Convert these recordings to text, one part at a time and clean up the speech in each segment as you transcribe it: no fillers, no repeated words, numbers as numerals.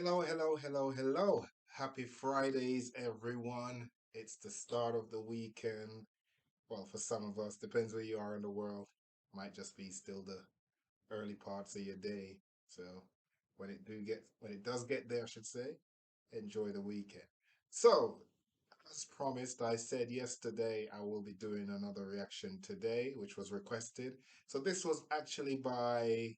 hello. Happy Fridays, everyone. It's the start of the weekend. Well, for some of us, depends where you are in the world. Might just be still the early parts of your day. So when it does get there, I should say, enjoy the weekend. So, as promised, I said yesterday I will be doing another reaction today, which was requested. So this was actually by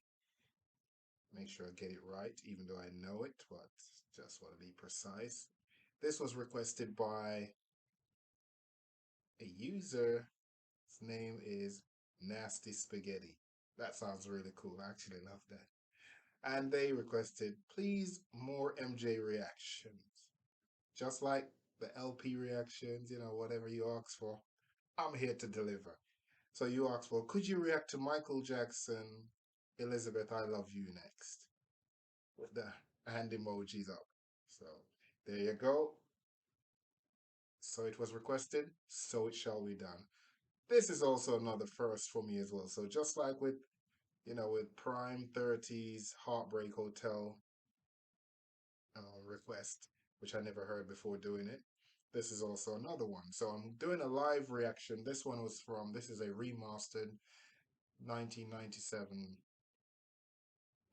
make sure I get it right, even though I know it, but just want to be precise. This was requested by a user. His name is Nasty Spaghetti. That sounds really cool. I actually love that. And they requested, please, more MJ reactions. Just like the LP reactions, whatever you ask for, I'm here to deliver. So you asked for, could you react to Michael Jackson, Elizabeth, I Love You next? With the hand emojis up. So there you go. So it was requested, so it shall be done. This is also another first for me as well. So just like with Prime 30's Heartbreak Hotel request, which I never heard before doing it, this is also another one. So I'm doing a live reaction. This is a remastered 1997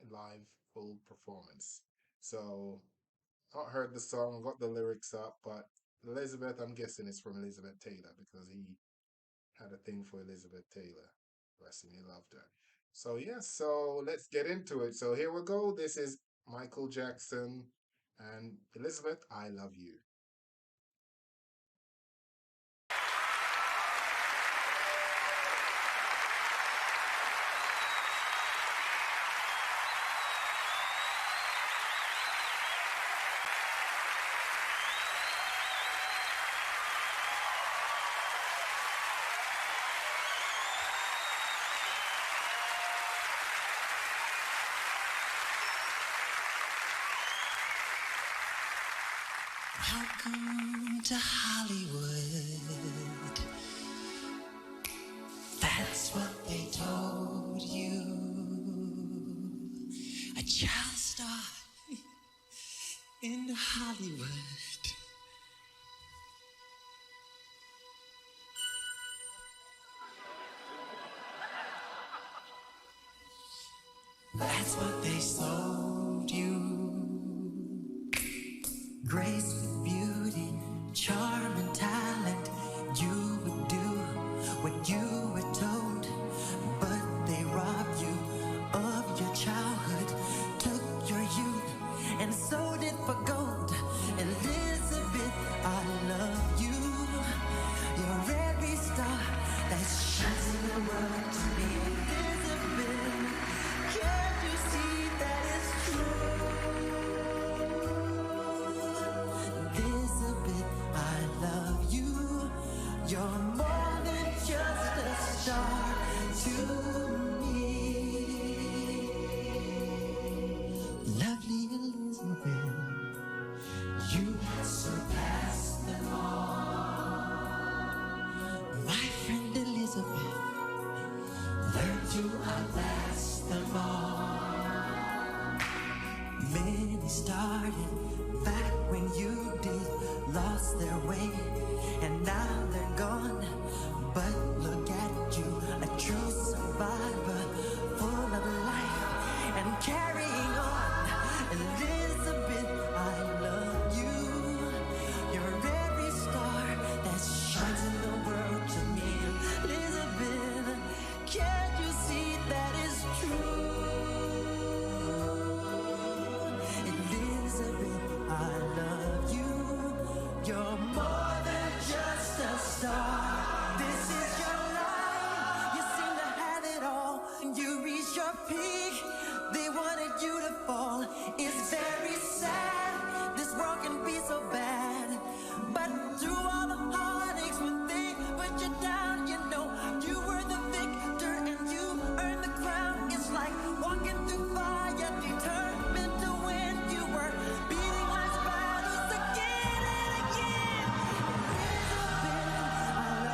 live full performance. So not heard the song, got the lyrics up, but Elizabeth, I'm guessing it's from Elizabeth Taylor because he had a thing for Elizabeth Taylor. Bless him, he loved her. So yeah, so let's get into it. So here we go. This is Michael Jackson and Elizabeth, I Love You. Welcome to Hollywood. That's what they told you. A child star in Hollywood. That's what they sold you. Grace with beauty, charm and talent. You would do what you were told, but they robbed you of your childhood, took your youth and sold it for gold. Elizabeth, I love you. You're every star that shines in the world to me. Elizabeth, can't you see that it's true? Elizabeth, I love you. You're more than just a star to me. Lovely Elizabeth, you surpass them all. My friend Elizabeth, learn to outlast them all. Many started back when you did, lost their way, and now they're gone. But look at you, a true survivor, full of life and carrying on. Elizabeth, I love you. You're every star that shines in the world to me. Elizabeth, can't you see that is true? Elizabeth, I love you. You're more than just a star. This is your life. You seem to have it all. You reach your peak. They wanted you to fall. It's very sad. This world can be so bad. But through all the heartaches, when they put you down, you know you were the victor and you earned the crown. It's like walking through fire, determined to win. You were beating life's battles again and again. Elizabeth, I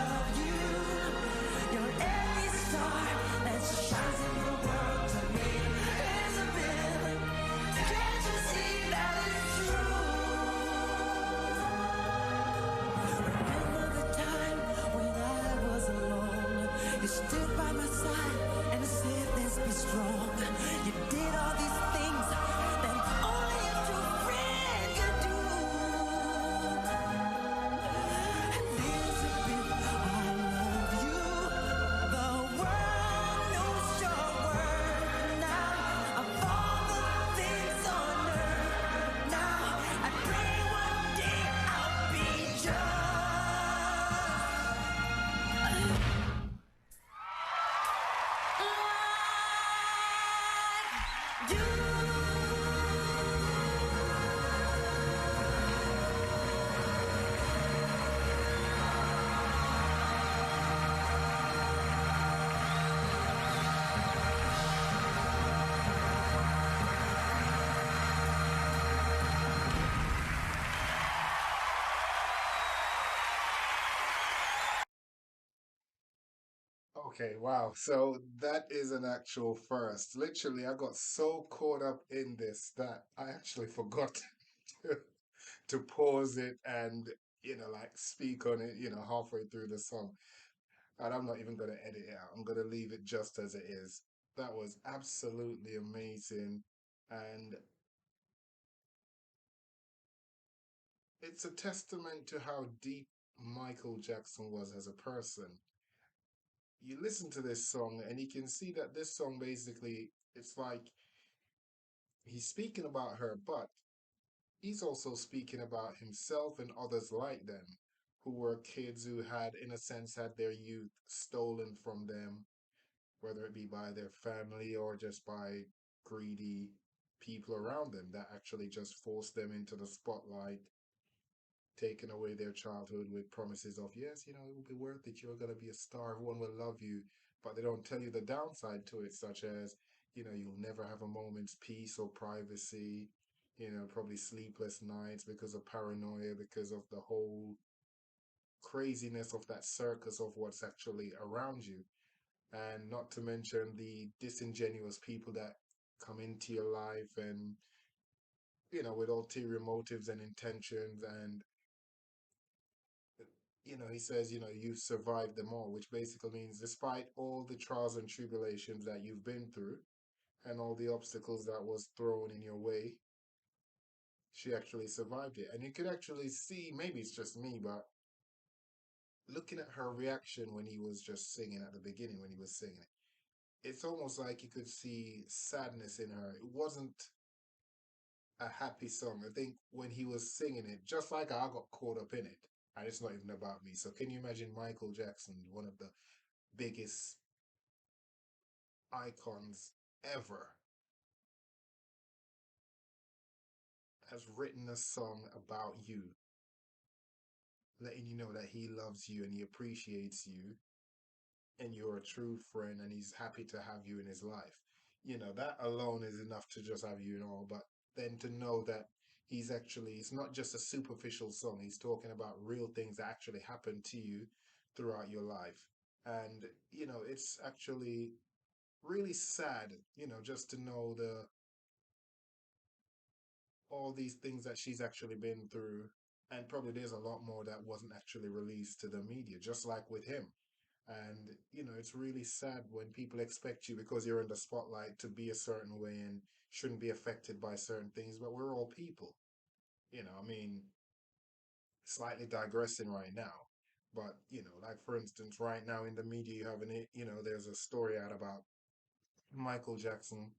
You stood by my side and said, let's be strong. You did all these things that only a true friend could do. Elizabeth, I love you. The world knows your word now. Of all the things on earth now, I pray one day I'll be just like you. Okay, wow. So that is an actual first. Literally, I got so caught up in this that I actually forgot to, to pause it and, like speak on it, halfway through the song. And I'm not even going to edit it out. I'm going to leave it just as it is. That was absolutely amazing. And it's a testament to how deep Michael Jackson was as a person. You listen to this song and you can see that this song basically, it's like he's speaking about her, but he's also speaking about himself and others like them who were kids who had, in a sense, had their youth stolen from them, whether it be by their family or just by greedy people around them that actually just forced them into the spotlight, taking away their childhood with promises of, yes, it will be worth it. You're going to be a star. Everyone will love you. But they don't tell you the downside to it, such as, you'll never have a moment's peace or privacy, probably sleepless nights because of paranoia, because of the whole craziness of that circus of what's actually around you. And not to mention the disingenuous people that come into your life and, with ulterior motives and intentions. And he says, you've survived them all, which basically means despite all the trials and tribulations that you've been through and all the obstacles that was thrown in your way, she actually survived it. And you could actually see, maybe it's just me, but looking at her reaction when he was just singing at the beginning, when he was singing it, it's almost like you could see sadness in her. It wasn't a happy song. I think when he was singing it, just like I got caught up in it, and it's not even about me. So can you imagine Michael Jackson, one of the biggest icons ever, has written a song about you, letting you know that he loves you and he appreciates you and you're a true friend and he's happy to have you in his life. That alone is enough to just have you in all. But then to know that it's not just a superficial song, he's talking about real things that actually happened to you throughout your life. And, it's actually really sad, just to know all these things that she's actually been through. And probably there's a lot more that wasn't actually released to the media, just like with him. And, it's really sad when people expect you because you're in the spotlight to be a certain way and shouldn't be affected by certain things, but we're all people. I mean, slightly digressing right now. But, like for instance, right now in the media, you have there's a story out about Michael Jackson,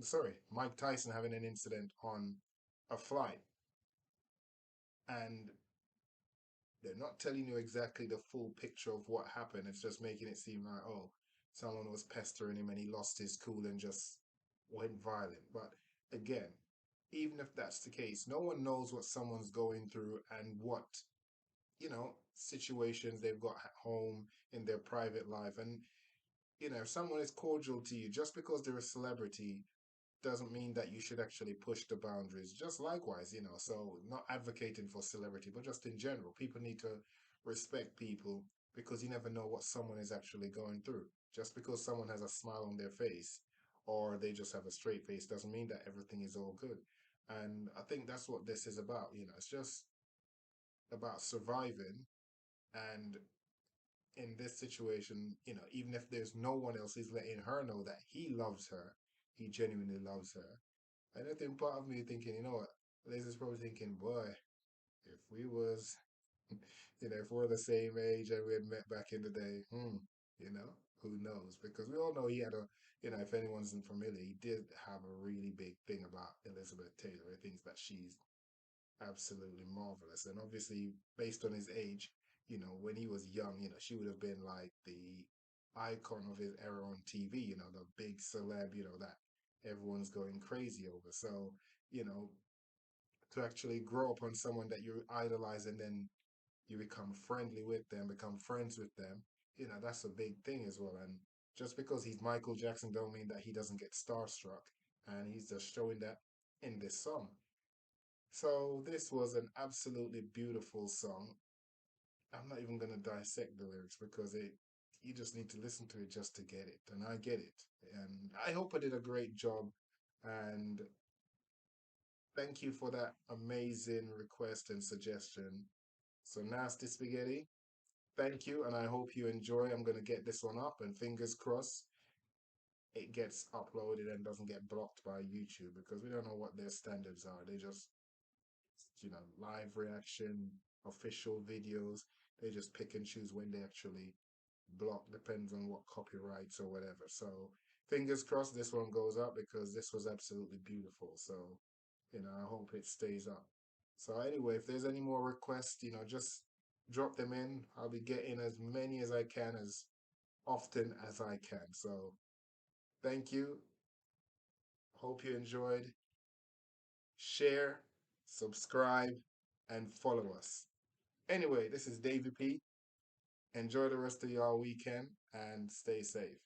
sorry, Mike Tyson having an incident on a flight. And they're not telling you exactly the full picture of what happened. It's just making it seem like, oh, someone was pestering him and he lost his cool and just went violent. But again, even if that's the case, no one knows what someone's going through and what, situations they've got at home in their private life. And, if someone is cordial to you, just because they're a celebrity, doesn't mean that you should actually push the boundaries. Just likewise, so not advocating for celebrity, but just in general, people need to respect people because you never know what someone is actually going through. Just because someone has a smile on their face or they just have a straight face doesn't mean that everything is all good. And I think that's what this is about. It's just about surviving and in this situation, even if there's no one else, he's letting her know that he loves her. He genuinely loves her. And I think part of me thinking, what? Liz is probably thinking, boy, if we was, if we're the same age and we had met back in the day, you know, who knows? Because we all know he had if anyone's familiar, he did have a really big thing about Elizabeth Taylor. He thinks that she's absolutely marvelous. And obviously, based on his age, when he was young, she would have been like the icon of his era on TV, the big celeb, that everyone's going crazy over. So, you know, to actually grow up on someone that you idolize and then you become friendly with them, become friends with them, that's a big thing as well. And just because he's Michael Jackson don't mean that he doesn't get starstruck. And he's just showing that in this song. So this was an absolutely beautiful song. I'm not even gonna dissect the lyrics because you just need to listen to it just to get it. And I get it. And I hope I did a great job. And thank you for that amazing request and suggestion. So Nasty Spaghetti, thank you, and I hope you enjoy. I'm gonna get this one up, and fingers crossed it gets uploaded and doesn't get blocked by YouTube because we don't know what their standards are. They just, live reaction, official videos. They just pick and choose when they actually block, depends on what copyrights or whatever. So fingers crossed this one goes up because this was absolutely beautiful. So, I hope it stays up. So anyway, if there's any more requests, just drop them in. I'll be getting as many as I can as often as I can. So thank you. Hope you enjoyed. Share, subscribe, and follow us. Anyway, this is Davie P. Enjoy the rest of your weekend and stay safe.